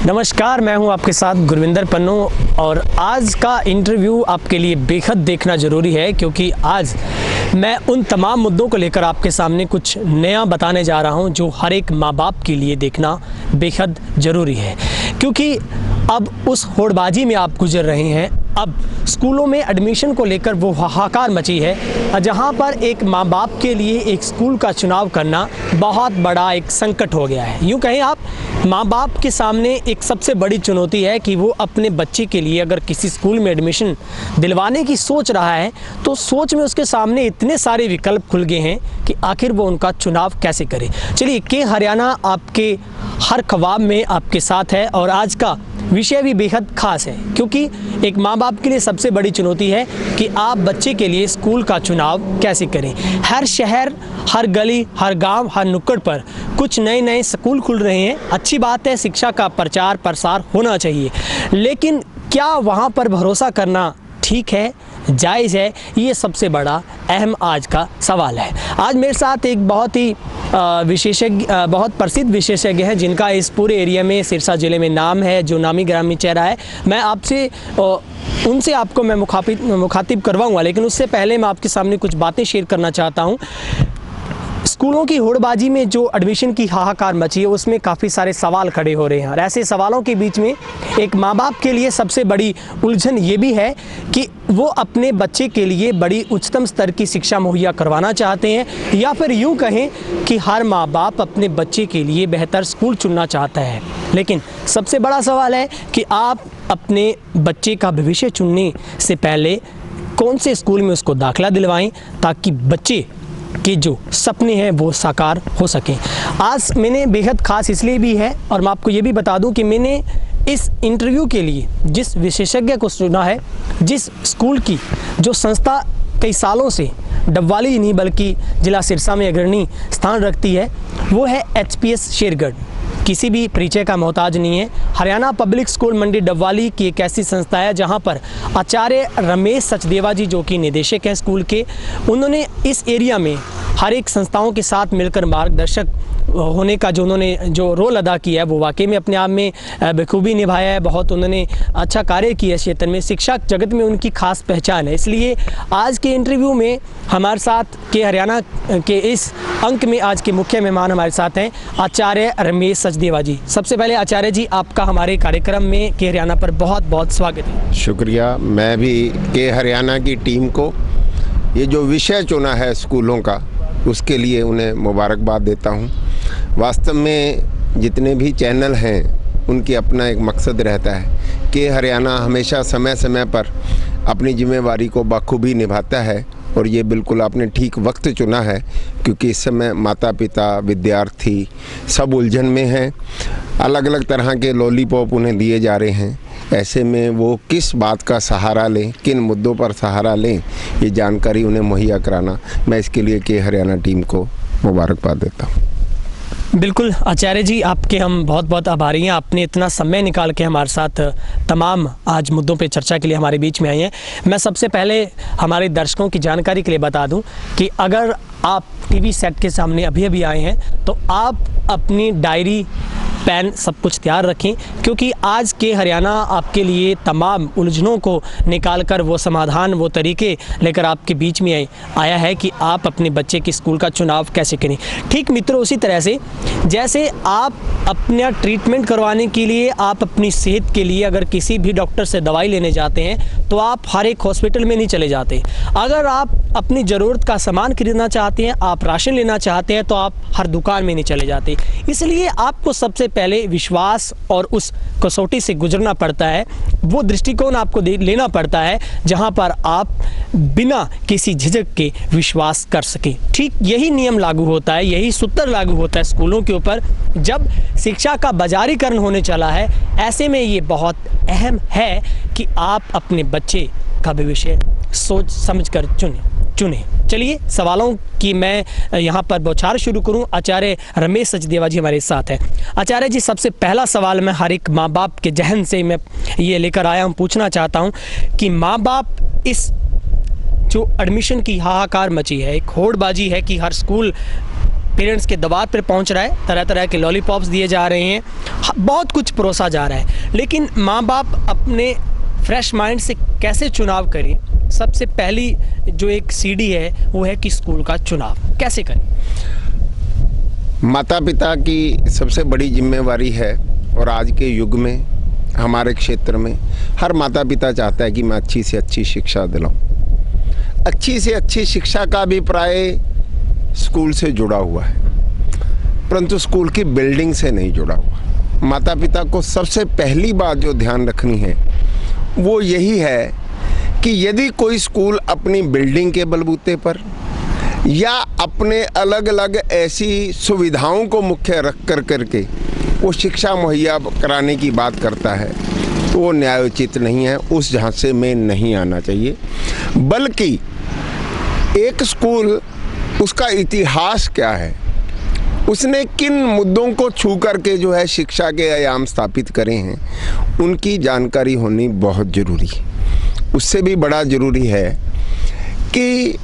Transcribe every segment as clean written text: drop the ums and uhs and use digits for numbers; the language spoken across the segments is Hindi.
नमस्कार, मैं हूं आपके साथ गुरविंदर पन्नू और आज का इंटरव्यू आपके लिए बेहद देखना ज़रूरी है क्योंकि आज मैं उन तमाम मुद्दों को लेकर आपके सामने कुछ नया बताने जा रहा हूं जो हर एक माँ बाप के लिए देखना बेहद ज़रूरी है। क्योंकि अब उस होड़बाजी में आप गुजर रहे हैं। अब स्कूलों में एडमिशन को लेकर वो हाहाकार मची है जहां पर एक माँ बाप के लिए एक स्कूल का चुनाव करना बहुत बड़ा एक संकट हो गया है। यूँ कहें आप, माँ बाप के सामने एक सबसे बड़ी चुनौती है कि वो अपने बच्चे के लिए अगर किसी स्कूल में एडमिशन दिलवाने की सोच रहा है तो सोच में उसके सामने इतने सारे विकल्प खुल गए हैं कि आखिर वो उनका चुनाव कैसे करे। चलिए, के हरियाणा आपके हर ख्वाब में आपके साथ है और आज का विषय भी बेहद खास है क्योंकि एक माँ बाप के लिए सबसे बड़ी चुनौती है कि आप बच्चे के लिए स्कूल का चुनाव कैसे करें। हर शहर, हर गली, हर गांव, हर नुक्कड़ पर कुछ नए नए स्कूल खुल रहे हैं। अच्छी बात है, शिक्षा का प्रचार प्रसार होना चाहिए, लेकिन क्या वहां पर भरोसा करना ठीक है, जायज़ है? ये सबसे बड़ा अहम आज का सवाल है। आज मेरे साथ एक बहुत ही विशेषज्ञ, बहुत प्रसिद्ध विशेषज्ञ हैं जिनका इस पूरे एरिया में, सिरसा ज़िले में नाम है, जो नामी ग्रामी चेहरा है। मैं आपसे उनसे आपको मैं मुखातिब करवाऊँगा, लेकिन उससे पहले मैं आपके सामने कुछ बातें शेयर करना चाहता हूँ। स्कूलों की होड़बाजी में जो एडमिशन की हाहाकार मची है उसमें काफ़ी सारे सवाल खड़े हो रहे हैं और ऐसे सवालों के बीच में एक माँ बाप के लिए सबसे बड़ी उलझन ये भी है कि वो अपने बच्चे के लिए बड़ी उच्चतम स्तर की शिक्षा मुहैया करवाना चाहते हैं, या फिर यूँ कहें कि हर माँ बाप अपने बच्चे के लिए बेहतर स्कूल चुनना चाहता है। लेकिन सबसे बड़ा सवाल है कि आप अपने बच्चे का भविष्य चुनने से पहले कौन से स्कूल में उसको दाखिला दिलवाएं ताकि बच्चे कि जो सपने हैं वो साकार हो सकें। आज मैंने बेहद ख़ास इसलिए भी है और मैं आपको ये भी बता दूं कि मैंने इस इंटरव्यू के लिए जिस विशेषज्ञ को चुना है, जिस स्कूल की जो संस्था कई सालों से डबवाली नहीं बल्कि ज़िला सिरसा में अग्रणी स्थान रखती है, वो है HPS शेरगढ़। किसी भी परिचय का मोहताज नहीं है। हरियाणा पब्लिक स्कूल मंडी डबवाली की एक ऐसी संस्था है जहां पर आचार्य रमेश सचदेवा जी, जो कि निदेशक हैं स्कूल के, उन्होंने इस एरिया में हर एक संस्थाओं के साथ मिलकर मार्गदर्शक होने का जो उन्होंने जो रोल अदा किया है वो वाकई में अपने आप में बखूबी निभाया है। बहुत उन्होंने अच्छा कार्य किया इस क्षेत्र में, शिक्षा जगत में उनकी खास पहचान है। इसलिए आज के इंटरव्यू में हमारे साथ के हरियाणा के इस अंक में आज के मुख्य मेहमान हमारे साथ हैं आचार्य रमेश सचदेवा जी। सबसे पहले आचार्य जी, आपका हमारे कार्यक्रम में के हरियाणा पर बहुत बहुत स्वागत है। शुक्रिया। मैं भी के हरियाणा की टीम को ये जो विषय चुना है स्कूलों का, उसके लिए उन्हें मुबारकबाद देता हूँ। वास्तव में जितने भी चैनल हैं उनकी अपना एक मकसद रहता है कि हरियाणा हमेशा समय समय पर अपनी जिम्मेवारी को बखूबी निभाता है और ये बिल्कुल आपने ठीक वक्त चुना है क्योंकि इस समय माता पिता, विद्यार्थी सब उलझन में हैं। अलग अलग तरह के लॉलीपॉप उन्हें दिए जा रहे हैं। ऐसे में वो किस बात का सहारा लें, किन मुद्दों पर सहारा लें, ये जानकारी उन्हें मुहैया कराना, मैं इसके लिए के हरियाणा टीम को मुबारकबाद देता हूँ। बिल्कुल आचार्य जी, आपके हम बहुत बहुत आभारी हैं। आपने इतना समय निकाल के हमारे साथ तमाम आज मुद्दों पे चर्चा के लिए हमारे बीच में आए हैं। मैं सबसे पहले हमारे दर्शकों की जानकारी के लिए बता दूं कि अगर आप टीवी सेट के सामने अभी अभी आए हैं तो आप अपनी डायरी, पेन सब कुछ तैयार रखें क्योंकि आज के हरियाणा आपके लिए तमाम उलझनों को निकाल कर वो समाधान, वो तरीके लेकर आपके बीच में आया है कि आप अपने बच्चे के स्कूल का चुनाव कैसे करें। ठीक मित्रों, उसी तरह से जैसे आप अपना ट्रीटमेंट करवाने के लिए, आप अपनी सेहत के लिए अगर किसी भी डॉक्टर से दवाई लेने जाते हैं तो आप हर एक हॉस्पिटल में नहीं चले जाते। अगर आप अपनी ज़रूरत का सामान खरीदना चाहते हैं, आप राशन लेना चाहते हैं तो आप हर दुकान में नहीं चले जाते। इसलिए आपको सबसे पहले विश्वास और उस कसौटी से गुजरना पड़ता है, वो दृष्टिकोण आपको लेना पड़ता है जहां पर आप बिना किसी झिझक के विश्वास कर सकें। ठीक यही नियम लागू होता है, यही सूत्र लागू होता है स्कूलों के ऊपर जब शिक्षा का बाजारीकरण होने चला है। ऐसे में ये बहुत अहम है कि आप अपने बच्चे का भविष्य सोच समझकर चुने। चलिए, सवालों की मैं यहाँ पर बौछार शुरू करूँ। आचार्य रमेश सचदेवा जी हमारे साथ हैं। आचार्य जी, सबसे पहला सवाल मैं हर एक माँ बाप के जहन से मैं ये लेकर आया हूँ, पूछना चाहता हूँ कि माँ बाप इस जो एडमिशन की हाहाकार मची है, एक होड़बाजी है कि हर स्कूल पेरेंट्स के दबाव पर पहुंच रहा है, तरह तरह के लॉलीपॉप्स दिए जा रहे हैं, बहुत कुछ परोसा जा रहा है, लेकिन माँ बाप अपने फ्रेश माइंड से कैसे चुनाव करें? सबसे पहली जो एक सीढ़ी है वो है कि स्कूल का चुनाव कैसे करें? माता पिता की सबसे बड़ी जिम्मेवारी है, और आज के युग में हमारे क्षेत्र में हर माता पिता चाहता है कि मैं अच्छी से अच्छी शिक्षा दिलाऊं। अच्छी से अच्छी शिक्षा का अभिप्राय स्कूल से जुड़ा हुआ है, परंतु स्कूल की बिल्डिंग से नहीं जुड़ा हुआ। माता पिता को सबसे पहली बात जो ध्यान रखनी है वो यही है कि यदि कोई स्कूल अपनी बिल्डिंग के बलबूते पर या अपने अलग अलग ऐसी सुविधाओं को मुख्य रख कर करके वो शिक्षा मुहैया कराने की बात करता है तो वो न्यायोचित नहीं है, उस झांसे में नहीं आना चाहिए। बल्कि एक स्कूल, उसका इतिहास क्या है, उसने किन मुद्दों को छू करके जो है शिक्षा के आयाम स्थापित करे हैं, उनकी जानकारी होनी बहुत ज़रूरी है। उससे भी बड़ा ज़रूरी है कि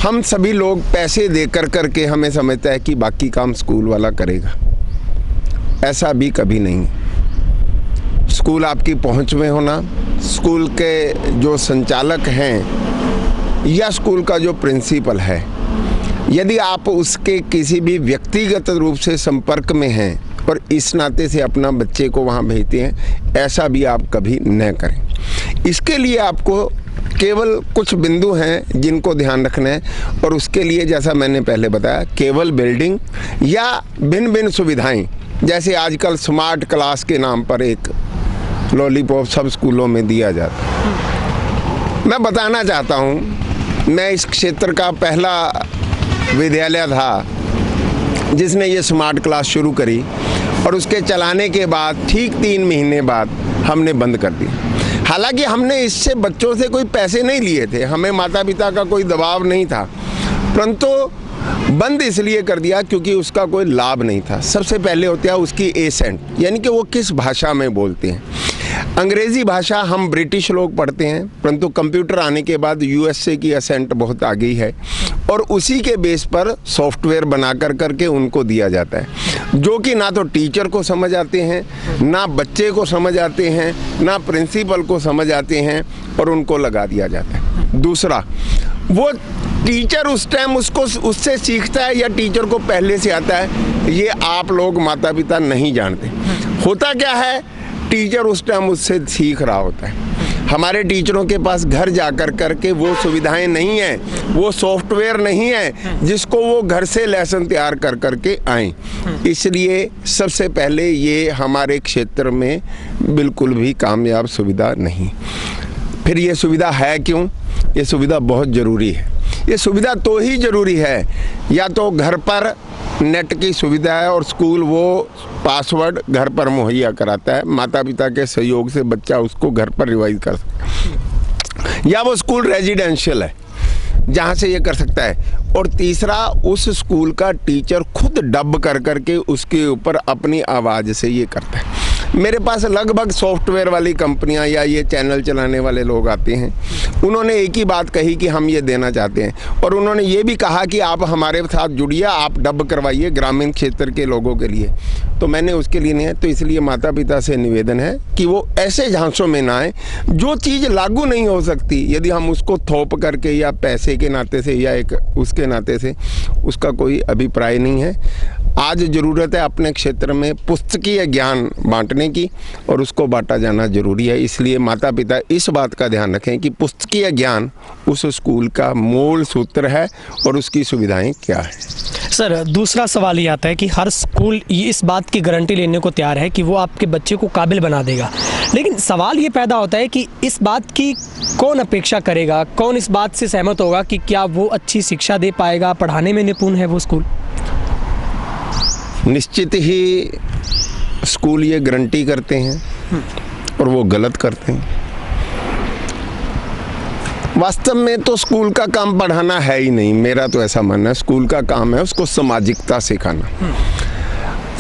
हम सभी लोग पैसे दे कर करके हमें समझता है कि बाकी काम स्कूल वाला करेगा। ऐसा भी कभी नहीं। स्कूल आपकी पहुंच में होना, स्कूल के जो संचालक हैं या स्कूल का जो प्रिंसिपल है, यदि आप उसके किसी भी व्यक्तिगत रूप से संपर्क में हैं और इस नाते से अपना बच्चे को वहाँ भेजते हैं, ऐसा भी आप कभी न करें। इसके लिए आपको केवल कुछ बिंदु हैं जिनको ध्यान रखना है, और उसके लिए जैसा मैंने पहले बताया, केवल बिल्डिंग या भिन्न भिन्न सुविधाएं, जैसे आजकल स्मार्ट क्लास के नाम पर एक लॉलीपॉप सब स्कूलों में दिया जाता है। मैं बताना चाहता हूँ, मैं इस क्षेत्र का पहला विद्यालय था जिसने ये स्मार्ट क्लास शुरू करी, और उसके चलाने के बाद ठीक 3 महीने बाद हमने बंद कर दी। हालांकि हमने इससे बच्चों से कोई पैसे नहीं लिए थे, हमें माता पिता का कोई दबाव नहीं था, परंतु बंद इसलिए कर दिया क्योंकि उसका कोई लाभ नहीं था। सबसे पहले होता है उसकी एसेंट, यानी कि वो किस भाषा में बोलते हैं। अंग्रेज़ी भाषा हम ब्रिटिश लोग पढ़ते हैं, परंतु कंप्यूटर आने के बाद यूएसए की एसेंट बहुत आ गई है, और उसी के बेस पर सॉफ्टवेयर बना कर करके उनको दिया जाता है, जो कि ना तो टीचर को समझ आते हैं, ना बच्चे को समझ आते हैं, ना प्रिंसिपल को समझ आते हैं, और उनको लगा दिया जाता है। दूसरा, वो टीचर उस टाइम उससे सीखता है या टीचर को पहले से आता है, ये आप लोग माता पिता नहीं जानते। होता क्या है, टीचर उस टाइम उससे सीख रहा होता है। हमारे टीचरों के पास घर जाकर करके वो सुविधाएं नहीं हैं, वो सॉफ्टवेयर नहीं है जिसको वो घर से लेसन तैयार कर करके आएँ। इसलिए सबसे पहले ये हमारे क्षेत्र में बिल्कुल भी कामयाब सुविधा नहीं। फिर ये सुविधा है क्यों? ये सुविधा बहुत ज़रूरी है। ये सुविधा तो ही ज़रूरी है, या तो घर पर नेट की सुविधा है और स्कूल वो पासवर्ड घर पर मुहैया कराता है, माता पिता के सहयोग से बच्चा उसको घर पर रिवाइज कर सकता है, या वो स्कूल रेजिडेंशियल है जहाँ से ये कर सकता है। और तीसरा, उस स्कूल का टीचर खुद डब कर करके उसके ऊपर अपनी आवाज़ से ये करता है। मेरे पास लगभग सॉफ्टवेयर वाली कंपनियां या ये चैनल चलाने वाले लोग आते हैं, उन्होंने एक ही बात कही कि हम ये देना चाहते हैं, और उन्होंने ये भी कहा कि आप हमारे साथ जुड़िए, आप डब करवाइए ग्रामीण क्षेत्र के लोगों के लिए। तो मैंने उसके लिए नहीं है। तो इसलिए माता पिता से निवेदन है कि वो ऐसे झांसों में ना आए, जो चीज़ लागू नहीं हो सकती, यदि हम उसको थोप करके या पैसे के नाते से या एक उसके नाते से, उसका कोई अभिप्राय नहीं है। आज ज़रूरत है अपने क्षेत्र में पुस्तकीय ज्ञान बांटने की, और उसको बांटा जाना जरूरी है। इसलिए माता पिता इस बात का ध्यान रखें कि पुस्तकीय ज्ञान उस स्कूल का मूल सूत्र है और उसकी सुविधाएं क्या है। सर, दूसरा सवाल ये आता है कि हर स्कूल इस बात की गारंटी लेने को तैयार है कि वो आपके बच्चे को काबिल बना देगा, लेकिन सवाल ये पैदा होता है कि इस बात की कौन अपेक्षा करेगा, कौन इस बात से सहमत होगा कि क्या वो अच्छी शिक्षा दे पाएगा, पढ़ाने में निपुण है वो स्कूल? निश्चित ही स्कूल ये गारंटी करते हैं और वो गलत करते हैं। वास्तव में तो स्कूल का काम पढ़ाना है ही नहीं, मेरा तो ऐसा मानना है। स्कूल का काम है उसको सामाजिकता सिखाना,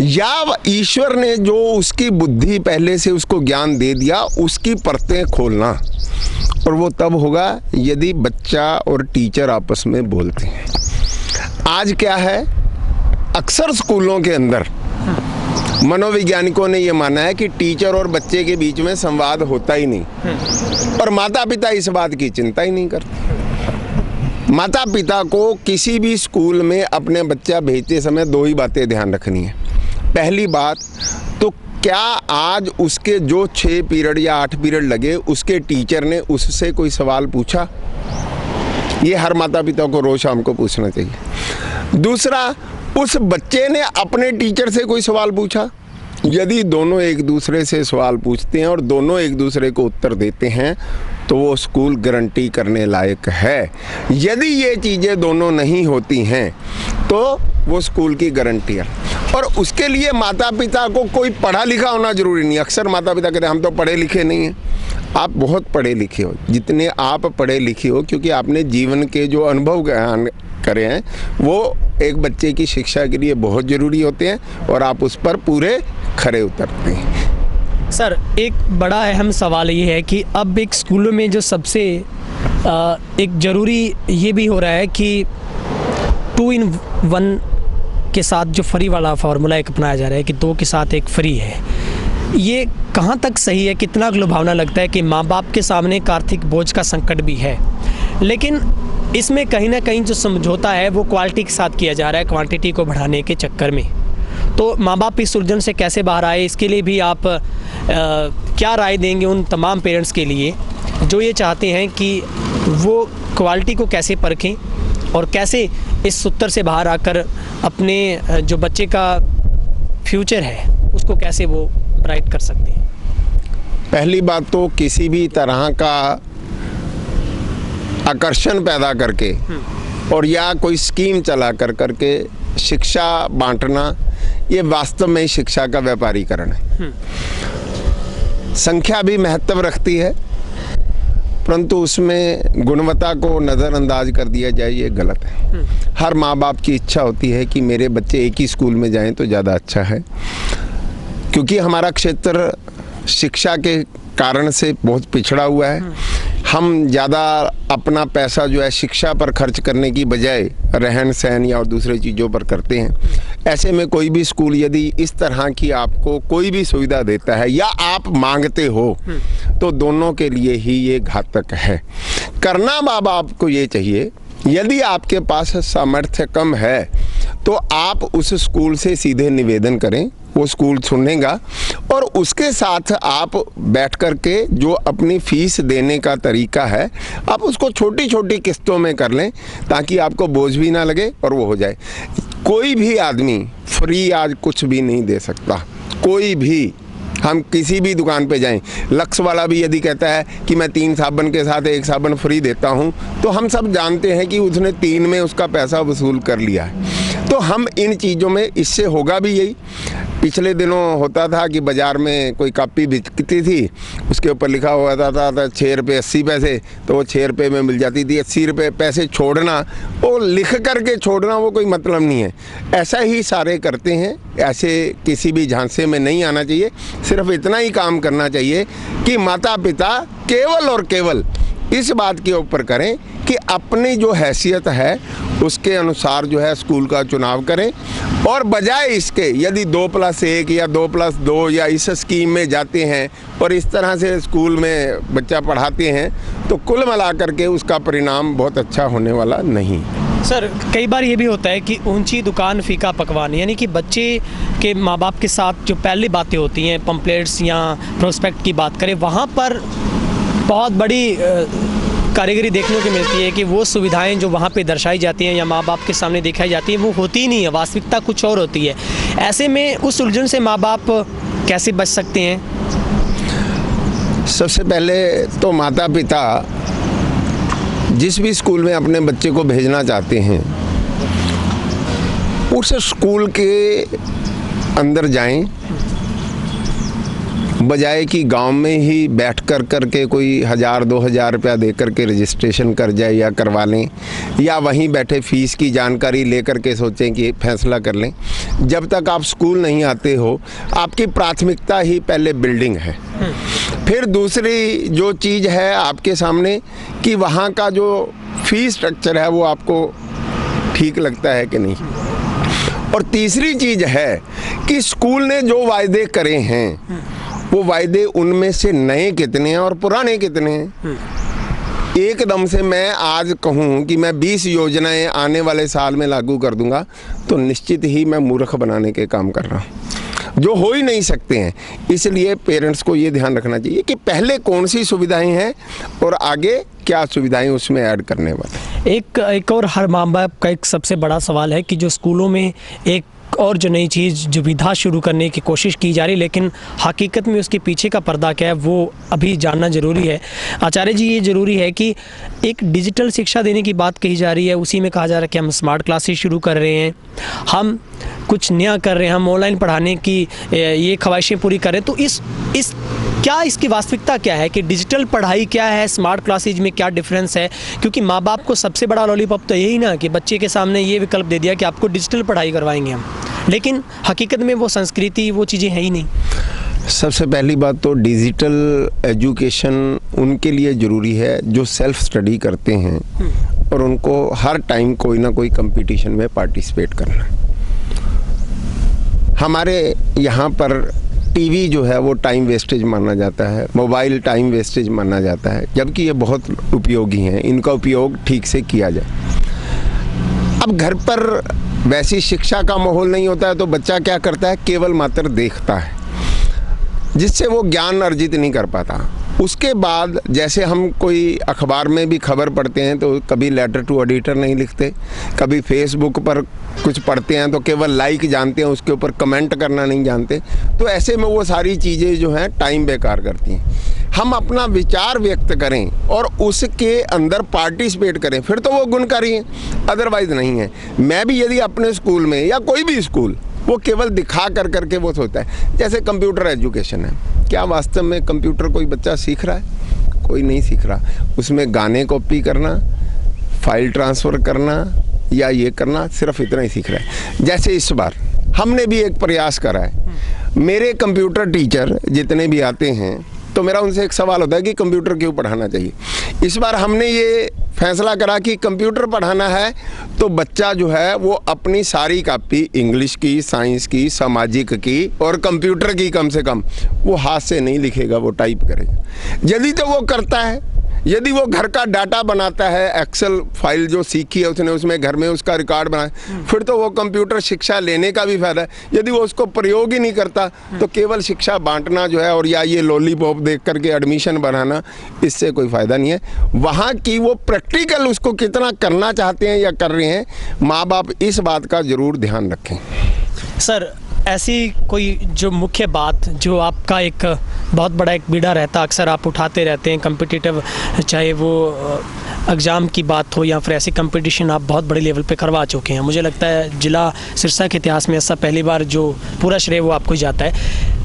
या ईश्वर ने जो उसकी बुद्धि पहले से उसको ज्ञान दे दिया उसकी परतें खोलना, और वो तब होगा यदि बच्चा और टीचर आपस में बोलते हैं। आज क्या है, अक्सर स्कूलों के अंदर मनोवैज्ञानिकों ने यह माना है कि टीचर और बच्चे के बीच में संवाद होता ही नहीं, और माता पिता इस बात की चिंता ही नहीं करते। माता पिता को किसी भी स्कूल में अपने बच्चा भेजते समय दो ही बातें ध्यान रखनी है। पहली बात तो क्या आज उसके जो 6 पीरियड या 8 पीरियड लगे उसके टीचर ने उससे कोई सवाल पूछा? ये हर माता पिता को रोज शाम को पूछना चाहिए। दूसरा, उस बच्चे ने अपने टीचर से कोई सवाल पूछा? यदि दोनों एक दूसरे से सवाल पूछते हैं और दोनों एक दूसरे को उत्तर देते हैं तो वो स्कूल गारंटी करने लायक है। यदि ये चीज़ें दोनों नहीं होती हैं तो वो स्कूल की गारंटी है। और उसके लिए माता पिता को कोई पढ़ा लिखा होना ज़रूरी नहीं। अक्सर माता पिता कहते हैं हम तो पढ़े लिखे नहीं हैं। आप बहुत पढ़े लिखे हो, जितने आप पढ़े लिखे हो, क्योंकि आपने जीवन के जो अनुभव ज्ञान करे हैं वो एक बच्चे की शिक्षा के लिए बहुत ज़रूरी होते हैं और आप उस पर पूरे खरे उतरते हैं। सर, एक बड़ा अहम सवाल ये है कि अब एक स्कूलों में जो सबसे एक ज़रूरी ये भी हो रहा है कि 2 in 1 के साथ जो फ्री वाला फार्मूला एक अपनाया जा रहा है कि 2 के साथ 1 फ्री है। ये कहाँ तक सही है? कितना लुभावना लगता है कि माँ बाप के सामने एक आर्थिक बोझ का संकट भी है, लेकिन इसमें कहीं ना कहीं जो समझौता है वो क्वालिटी के साथ किया जा रहा है, क्वांटिटी को बढ़ाने के चक्कर में। तो माँ बाप इस उलझन से कैसे बाहर आए, इसके लिए भी आप क्या राय देंगे उन तमाम पेरेंट्स के लिए जो ये चाहते हैं कि वो क्वालिटी को कैसे परखें और कैसे इस सूत्र से बाहर आकर अपने जो बच्चे का फ्यूचर है उसको कैसे वो ब्राइट कर सकते हैं? पहली बात तो किसी भी तरह का आकर्षण पैदा करके और या कोई स्कीम चला करके शिक्षा बांटना, ये वास्तव में शिक्षा का व्यापारीकरण है। संख्या भी महत्व रखती है, परंतु उसमें गुणवत्ता को नज़रअंदाज कर दिया जाए, ये गलत है। हर माँ बाप की इच्छा होती है कि मेरे बच्चे एक ही स्कूल में जाएं तो ज़्यादा अच्छा है, क्योंकि हमारा क्षेत्र शिक्षा के कारण से बहुत पिछड़ा हुआ है। हम ज़्यादा अपना पैसा जो है शिक्षा पर खर्च करने की बजाय रहन सहन या और दूसरे चीज़ों पर करते हैं। ऐसे में कोई भी स्कूल यदि इस तरह की आपको कोई भी सुविधा देता है या आप मांगते हो तो दोनों के लिए ही ये घातक है। करना माँ बाप को ये चाहिए, यदि आपके पास सामर्थ्य कम है तो आप उस स्कूल से सीधे निवेदन करें, वो स्कूल सुनेगा और उसके साथ आप बैठ कर के जो अपनी फीस देने का तरीका है आप उसको छोटी छोटी किस्तों में कर लें ताकि आपको बोझ भी ना लगे और वो हो जाए। कोई भी आदमी फ्री आज कुछ भी नहीं दे सकता, कोई भी। हम किसी भी दुकान पे जाएं, लक्स वाला भी यदि कहता है कि मैं 3 साबुन के साथ 1 साबुन फ्री देता हूं, तो हम सब जानते हैं कि उसने 3 में उसका पैसा वसूल कर लिया है। तो हम इन चीज़ों में, इससे होगा भी यही। पिछले दिनों होता था कि बाज़ार में कोई कापी बिकती थी, उसके ऊपर लिखा हुआ था 6 रुपये 80 पैसे, तो वो 6 रुपये में मिल जाती थी। 80 रुपये पैसे छोड़ना, वो लिख करके छोड़ना, वो कोई मतलब नहीं है। ऐसा ही सारे करते हैं, ऐसे किसी भी झांसे में नहीं आना चाहिए। सिर्फ इतना ही काम करना चाहिए कि माता पिता केवल और केवल इस बात के ऊपर करें कि अपनी जो हैसियत है उसके अनुसार जो है स्कूल का चुनाव करें, और बजाय इसके यदि 2+1 या 2+2 या इस स्कीम में जाते हैं और इस तरह से स्कूल में बच्चा पढ़ाते हैं तो कुल मिलाकर के उसका परिणाम बहुत अच्छा होने वाला नहीं। सर, कई बार ये भी होता है कि ऊंची दुकान फीका पकवान, यानी कि बच्चे के माँ बाप के साथ जो पहली बातें होती हैं, पम्पलेट्स या प्रोस्पेक्ट की बात करें, वहाँ पर बहुत बड़ी कारीगरी देखने को मिलती है कि वो सुविधाएं जो वहाँ पे दर्शाई जाती हैं या माँ बाप के सामने दिखाई जाती हैं वो होती ही नहीं है, वास्तविकता कुछ और होती है। ऐसे में उस उलझन से माँ बाप कैसे बच सकते हैं? सबसे पहले तो माता पिता जिस भी स्कूल में अपने बच्चे को भेजना चाहते हैं उस स्कूल के अंदर जाएं, बजाय कि गांव में ही बैठ कर के कोई 1000-2000 रुपया दे करके रजिस्ट्रेशन कर जाए या करवा लें, या वहीं बैठे फीस की जानकारी ले करके सोचें कि फैसला कर लें। जब तक आप स्कूल नहीं आते हो, आपकी प्राथमिकता ही पहले बिल्डिंग है। फिर दूसरी जो चीज़ है आपके सामने कि वहाँ का जो फीस स्ट्रक्चर है वो आपको ठीक लगता है कि नहीं। और तीसरी चीज़ है कि स्कूल ने जो वायदे करे हैं वो वायदे उनमें से नए कितने हैं और पुराने कितने हैं। एकदम से मैं आज कहूँ कि मैं 20 योजनाएं आने वाले साल में लागू कर दूंगा तो निश्चित ही मैं मूर्ख बनाने के काम कर रहा हूँ, जो हो ही नहीं सकते हैं। इसलिए पेरेंट्स को ये ध्यान रखना चाहिए कि पहले कौन सी सुविधाएं हैं और आगे क्या सुविधाएं उसमें ऐड करने वाले। एक और हर माँ बाप का एक सबसे बड़ा सवाल है कि जो स्कूलों में एक और जो नई चीज़ जो विधा शुरू करने की कोशिश की जा रही, लेकिन हकीकत में उसके पीछे का पर्दा क्या है वो अभी जानना ज़रूरी है। आचार्य जी, ये ज़रूरी है कि एक डिजिटल शिक्षा देने की बात कही जा रही है, उसी में कहा जा रहा है कि हम स्मार्ट क्लासेस शुरू कर रहे हैं, हम कुछ नया कर रहे हैं, हम ऑनलाइन पढ़ाने की ये ख्वाहिशें पूरी कर रहे हैं। तो इस क्या इसकी वास्तविकता क्या है कि डिजिटल पढ़ाई क्या है, स्मार्ट क्लासेज में क्या डिफरेंस है? क्योंकि माँ बाप को सबसे बड़ा लॉलीपॉप तो यही ना कि बच्चे के सामने ये विकल्प दे दिया कि आपको डिजिटल पढ़ाई करवाएंगे हम, लेकिन हकीकत में वो संस्कृति वो चीज़ें हैं ही नहीं। सबसे पहली बात तो डिजिटल एजुकेशन उनके लिए ज़रूरी है जो सेल्फ स्टडी करते हैं और उनको हर टाइम कोई ना कोई कंपटीशन में पार्टिसिपेट करना। हमारे यहाँ पर टीवी जो है वो टाइम वेस्टेज माना जाता है, मोबाइल टाइम वेस्टेज माना जाता है, जबकि ये बहुत उपयोगी हैं, इनका उपयोग ठीक से किया जाए। अब घर पर वैसी शिक्षा का माहौल नहीं होता है तो बच्चा क्या करता है, केवल मात्र देखता है, जिससे वो ज्ञान अर्जित नहीं कर पाता। उसके बाद जैसे हम कोई अखबार में भी खबर पढ़ते हैं तो कभी लेटर टू एडिटर नहीं लिखते, कभी फेसबुक पर कुछ पढ़ते हैं तो केवल लाइक जानते हैं, उसके ऊपर कमेंट करना नहीं जानते। तो ऐसे में वो सारी चीज़ें जो हैं टाइम बेकार करती हैं। हम अपना विचार व्यक्त करें और उसके अंदर पार्टिसिपेट करें, फिर तो वो गुणकारी हैं, अदरवाइज नहीं है। मैं भी यदि अपने स्कूल में या कोई भी स्कूल वो केवल दिखा कर करके वो सोचता है, जैसे कंप्यूटर एजुकेशन है, क्या वास्तव में कंप्यूटर कोई बच्चा सीख रहा है? कोई नहीं सीख रहा। उसमें गाने कॉपी करना, फाइल ट्रांसफ़र करना या ये करना, सिर्फ इतना ही सीख रहा है। जैसे इस बार हमने भी एक प्रयास करा है, मेरे कंप्यूटर टीचर जितने भी आते हैं तो मेरा उनसे एक सवाल होता है कि कंप्यूटर क्यों पढ़ाना चाहिए। इस बार हमने ये फैसला करा कि कंप्यूटर पढ़ाना है तो बच्चा जो है वो अपनी सारी कॉपी इंग्लिश की, साइंस की, सामाजिक की और कंप्यूटर की कम से कम वो हाथ से नहीं लिखेगा, वो टाइप करेगा। यदि तो वो करता है, यदि वो घर का डाटा बनाता है, एक्सेल फाइल जो सीखी है उसने उसमें घर में उसका रिकॉर्ड बनाए, फिर तो वो कंप्यूटर शिक्षा लेने का भी फायदा है। यदि वो उसको प्रयोग ही नहीं करता तो केवल शिक्षा बांटना जो है और या ये लॉलीपॉप देख करके एडमिशन बनाना, इससे कोई फ़ायदा नहीं है। वहाँ की वो प्रैक्टिकल उसको कितना करना चाहते हैं या कर रहे हैं, माँ बाप इस बात का ज़रूर ध्यान रखें। सर, ऐसी कोई जो मुख्य बात जो आपका एक बहुत बड़ा एक बीड़ा रहता, अक्सर आप उठाते रहते हैं कॉम्पिटिटिव, चाहे वो एग्ज़ाम की बात हो या फिर ऐसी कंपटीशन आप बहुत बड़े लेवल पे करवा चुके हैं, मुझे लगता है जिला सिरसा के इतिहास में ऐसा पहली बार जो पूरा श्रेय वो आपको ही जाता है।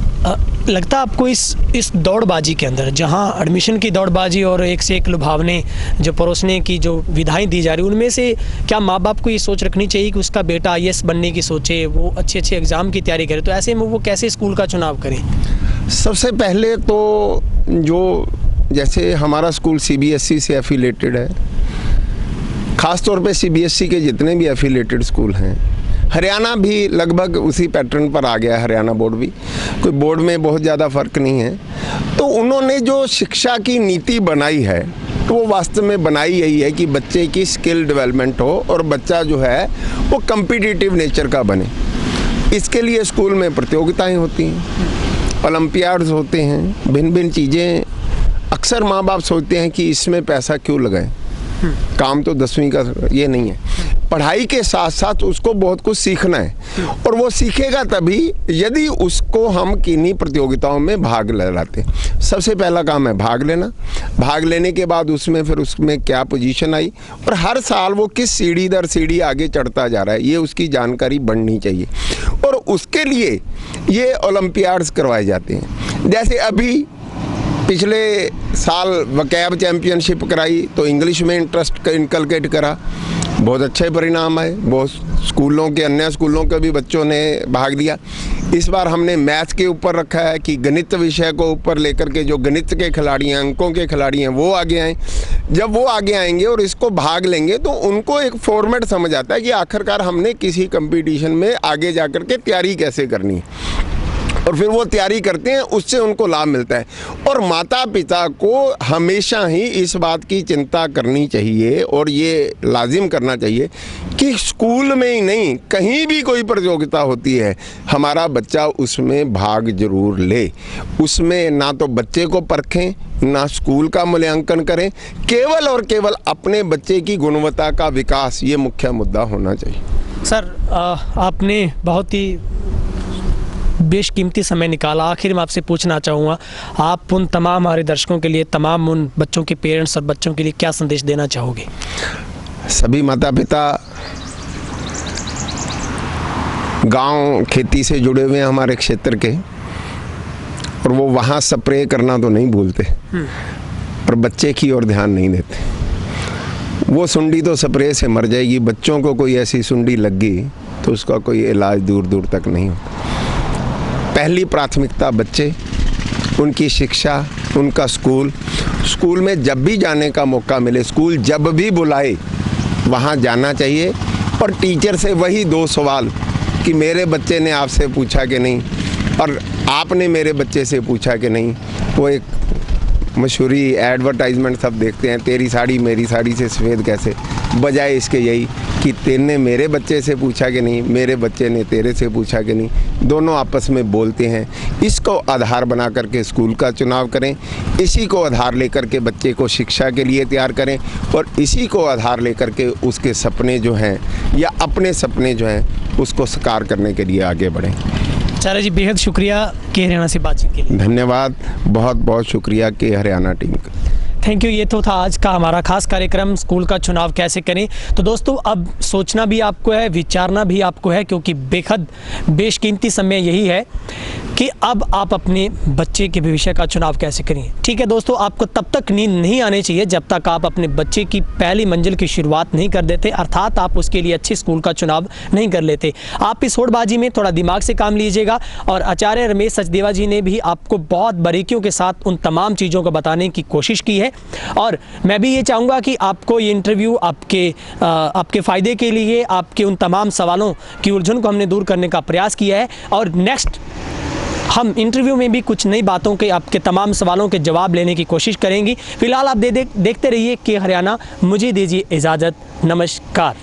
लगता है आपको इस दौड़बाजी के अंदर, जहां एडमिशन की दौड़बाजी और एक से एक लुभावने जो परोसने की जो विधाएं दी जा रही, उनमें से क्या माँ बाप को ये सोच रखनी चाहिए कि उसका बेटा IAS बनने की सोचे, वो अच्छे अच्छे एग्ज़ाम की तैयारी करे, तो ऐसे में वो कैसे स्कूल का चुनाव करें? सबसे पहले तो जो जैसे हमारा स्कूल CBSE से एफिलेटेड है, ख़ास तौर पे CBSE के जितने भी एफिलेटेड स्कूल हैं, हरियाणा भी लगभग उसी पैटर्न पर आ गया है, हरियाणा बोर्ड भी, कोई बोर्ड में बहुत ज़्यादा फ़र्क नहीं है। तो उन्होंने जो शिक्षा की नीति बनाई है तो वो वास्तव में बनाई यही है कि बच्चे की स्किल डेवलपमेंट हो और बच्चा जो है वो कम्पिटिटिव नेचर का बने। इसके लिए स्कूल में प्रतियोगिताएं होती हैं, ओलंपियाड्स होते हैं, भिन्न भिन्न चीज़ें। अक्सर माँ बाप सोचते हैं कि इसमें पैसा क्यों लगाएं, काम तो 10वीं का ये नहीं है। पढ़ाई के साथ साथ उसको बहुत कुछ सीखना है और वो सीखेगा तभी यदि उसको हम किन्हीं प्रतियोगिताओं में भाग लाते। सबसे पहला काम है भाग लेना, भाग लेने के बाद उसमें फिर उसमें क्या पोजीशन आई और हर साल वो किस सीढ़ी दर सीढ़ी आगे चढ़ता जा रहा है, ये उसकी जानकारी बढ़नी चाहिए। और उसके लिए ये ओलंपियाड्स करवाए जाते हैं। जैसे अभी पिछले साल वकैब चैम्पियनशिप कराई तो इंग्लिश में इंटरेस्ट इनकलकेट करा, बहुत अच्छे परिणाम आए। बहुत स्कूलों के, अन्य स्कूलों के भी बच्चों ने भाग लिया। इस बार हमने मैथ्स के ऊपर रखा है कि गणित विषय को ऊपर लेकर के जो गणित के खिलाड़ी हैं, अंकों के खिलाड़ी हैं, वो आगे आएँ। जब वो आगे आएंगे और इसको भाग लेंगे तो उनको एक फॉर्मेट समझ आता है कि आखिरकार हमने किसी कंपटीशन में आगे जा कर के तैयारी कैसे करनी है, और फिर वो तैयारी करते हैं, उससे उनको लाभ मिलता है। और माता पिता को हमेशा ही इस बात की चिंता करनी चाहिए और ये लाजिम करना चाहिए कि स्कूल में ही नहीं, कहीं भी कोई प्रतियोगिता होती है, हमारा बच्चा उसमें भाग जरूर ले। उसमें ना तो बच्चे को परखें, ना स्कूल का मूल्यांकन करें, केवल और केवल अपने बच्चे की गुणवत्ता का विकास, ये मुख्य मुद्दा होना चाहिए। सर, आपने बहुत ही बेशकीमती समय निकाला। आखिर में आपसे पूछना चाहूँगा, आप उन तमाम हमारे दर्शकों के लिए, तमाम उन बच्चों के पेरेंट्स और बच्चों के लिए क्या संदेश देना चाहोगे? सभी माता पिता गांव खेती से जुड़े हुए हैं हमारे क्षेत्र के, और वो वहाँ स्प्रे करना तो नहीं भूलते, पर बच्चे की ओर ध्यान नहीं देते। वो सुंडी तो स्प्रे से मर जाएगी, बच्चों को कोई ऐसी सुंडी लग गई तो उसका कोई इलाज दूर दूर तक नहीं होता। पहली प्राथमिकता बच्चे, उनकी शिक्षा, उनका स्कूल में जब भी जाने का मौका मिले, स्कूल जब भी बुलाए वहाँ जाना चाहिए। और टीचर से वही 2 सवाल कि मेरे बच्चे ने आपसे पूछा कि नहीं, और आपने मेरे बच्चे से पूछा कि नहीं। वो एक मशहूरी एडवर्टाइजमेंट सब देखते हैं, तेरी साड़ी मेरी साड़ी से सफ़ेद कैसे, बजाय इसके यही कि तेने मेरे बच्चे से पूछा कि नहीं, मेरे बच्चे ने तेरे से पूछा कि नहीं। दोनों आपस में बोलते हैं। इसको आधार बना करके स्कूल का चुनाव करें, इसी को आधार लेकर के बच्चे को शिक्षा के लिए तैयार करें, और इसी को आधार लेकर के उसके सपने जो हैं या अपने सपने जो हैं उसको साकार करने के लिए आगे बढ़ें। आचार्य जी, बेहद शुक्रिया के हरियाणा से बातचीत के लिए। धन्यवाद, बहुत बहुत शुक्रिया के हरियाणा टीम का। Thank you. ये तो था आज का हमारा खास कार्यक्रम, स्कूल का चुनाव कैसे करें। तो दोस्तों, अब सोचना भी आपको है, विचारना भी आपको है, क्योंकि बेहद बेशकीमती समय यही है कि अब आप अपने बच्चे के भविष्य का चुनाव कैसे करें। ठीक है दोस्तों, आपको तब तक नींद नहीं आनी चाहिए जब तक आप अपने बच्चे की पहली मंजिल की शुरुआत नहीं कर देते, अर्थात आप उसके लिए अच्छे स्कूल का चुनाव नहीं कर लेते। आप इस होड़बाजी में थोड़ा दिमाग से काम लीजिएगा, और आचार्य रमेश सचदेवा जी ने भी आपको बहुत बारीकियों के साथ उन तमाम चीज़ों को बताने की कोशिश की है। और मैं भी ये चाहूँगा कि आपको ये इंटरव्यू आपके फ़ायदे के लिए, आपके उन तमाम सवालों की उलझन को हमने दूर करने का प्रयास किया है। और नेक्स्ट हम इंटरव्यू में भी कुछ नई बातों के, आपके तमाम सवालों के जवाब लेने की कोशिश करेंगे। फिलहाल आप देखते रहिए के हरियाणा। मुझे दीजिए इजाज़त, नमस्कार।